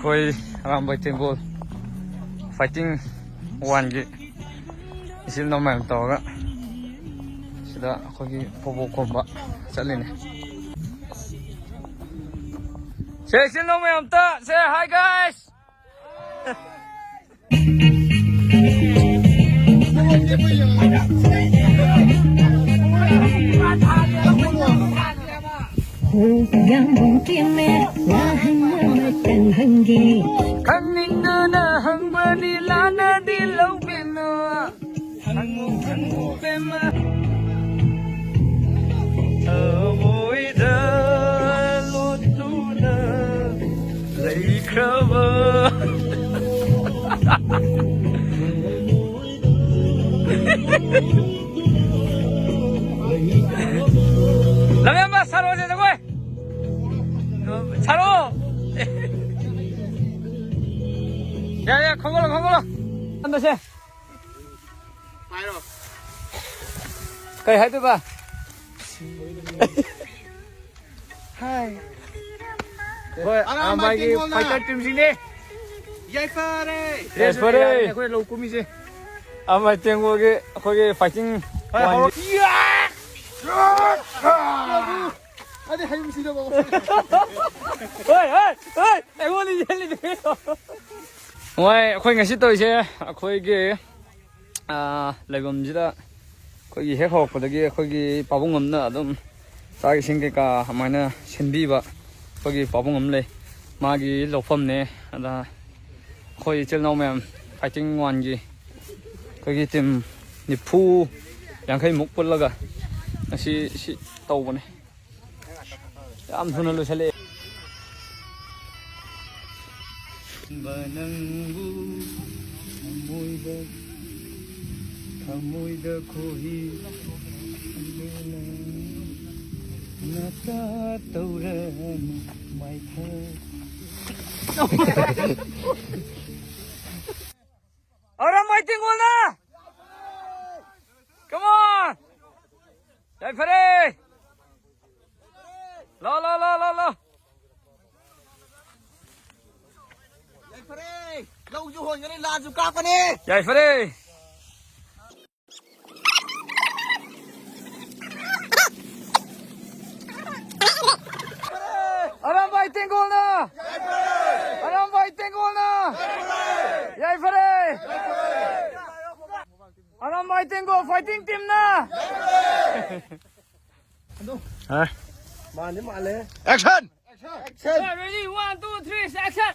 ꯑꯩꯈꯣꯏ ꯑꯔꯥꯝꯕꯥꯏ ꯇꯦꯡꯒꯣꯜ ꯐꯥꯏꯇꯤꯡ ꯋꯥꯟꯒꯤ ꯏꯆꯤꯜ ꯏꯅꯥꯎ ꯃꯌꯥꯝ ꯇꯧꯔꯒ ꯁꯤꯗ ꯑꯩꯈꯣꯏꯒꯤ ꯐꯧꯕꯣꯛ ꯈꯣꯝꯕ ꯆꯠꯂꯤꯅꯦ. ꯁꯦ ꯏꯆꯤꯜ ꯏꯅꯥꯎ ꯃꯌꯥꯝ ꯑꯝꯇ ꯁꯦ ꯍꯥꯏ ꯒꯥꯏꯁ. ꯈꯪꯅꯤꯡꯗꯅ ꯍꯪꯕꯗꯤ ꯂꯥꯟꯅꯗꯤ ꯂꯧꯕꯤꯅꯣ ꯍꯪꯉꯨ ꯍꯪꯉꯨ ꯕꯦꯝꯃ ꯊꯃꯣꯏꯗ ꯂꯣꯠꯇꯨꯅ ꯂꯩꯈ꯭ꯔꯕ ꯂꯝꯌꯥꯝꯕ ꯁꯥꯔꯣꯁꯦ ꯖꯒꯣꯏ ꯁꯥꯔꯣ. 야, 콩글로. 한다시. 파이로. 그래, 해줘봐. 하이. 뭐, 아마기 파이터 팀이네. 야이파레. 예스퍼레. 거기 로꾸미지. 아마 땡고기 거기 파이팅. 이야! 아니 하임 시려 먹어. 어이, 애원이 젤리네. ꯍꯣꯏ ꯑꯩꯈꯣꯏ ꯉꯁꯤ ꯇꯧꯔꯤꯁꯦ ꯑꯩꯈꯣꯏꯒꯤ ꯂꯩꯐꯝꯁꯤꯗ ꯑꯩꯈꯣꯏꯒꯤ ꯍꯦꯛ ꯍꯧꯔꯛꯄꯗꯒꯤ ꯑꯩꯈꯣꯏꯒꯤ ꯄꯥꯕꯨꯡ ꯑꯃꯅ ꯑꯗꯨꯝ ꯆꯥꯛ ꯏꯁꯤꯡ ꯀꯩꯀꯥ ꯑꯗꯨꯃꯥꯏꯅ ꯁꯤꯟꯕꯤꯕ ꯑꯩꯈꯣꯏꯒꯤ ꯄꯥꯕꯨꯡ ꯑꯃ ꯂꯩ. ꯃꯥꯒꯤ ꯂꯧꯐꯝꯅꯦ. ꯑꯗ ꯑꯩꯈꯣꯏ ꯏꯆꯤꯜ ꯏꯅꯥꯎ ꯃꯌꯥꯝ ꯐꯥꯏꯇꯤꯡ ꯋꯥꯟꯒꯤ ꯑꯩꯈꯣꯏꯒꯤ ꯇꯤꯝ 90-50ꯃꯨꯛ ꯄꯨꯜꯂꯒ ꯉꯁꯤ ꯁꯤ ꯇꯧꯕꯅꯦ. ꯌꯥꯝ ꯊꯨꯅ ꯂꯣꯏꯁꯤꯜꯂꯛꯑꯦ. ꯅꯪꯕꯨ ꯊꯃꯣꯏꯗ ꯈꯣꯍꯤ ꯅꯇꯥ ꯇꯧꯔꯅꯤ ꯃꯥꯏꯊ ꯑꯔꯥꯝꯕꯥꯏ ꯇꯦꯡꯒꯣꯜꯅ come on ꯌꯥꯏꯐꯔꯦ ꯂꯥ 야이파레. ꯂꯧꯁꯨ ꯍꯣꯟꯒꯅꯤ ꯂꯥꯁꯨ ꯀꯥꯞꯀꯅꯤ. ꯌꯥꯏꯐꯔꯦ. Arambai ꯇꯦꯡꯒꯣꯜꯅ Arambai ꯇꯦꯡꯒꯣꯜꯅ ꯌꯥꯏꯐꯔꯦ. Arambai ꯇꯦꯡꯒꯣꯜ fighting ꯇꯤꯝꯅ 마네 마네. 액션. ready 1 2 3 action.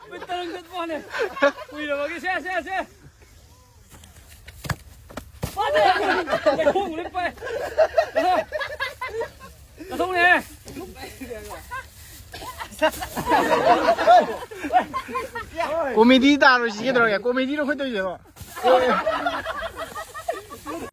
Betul mo ne. Uy, lagi se. Ada. Khung lênไป. Nó không nè. 코미디 따로 시게 들어가. 코미디로 해도 돼요.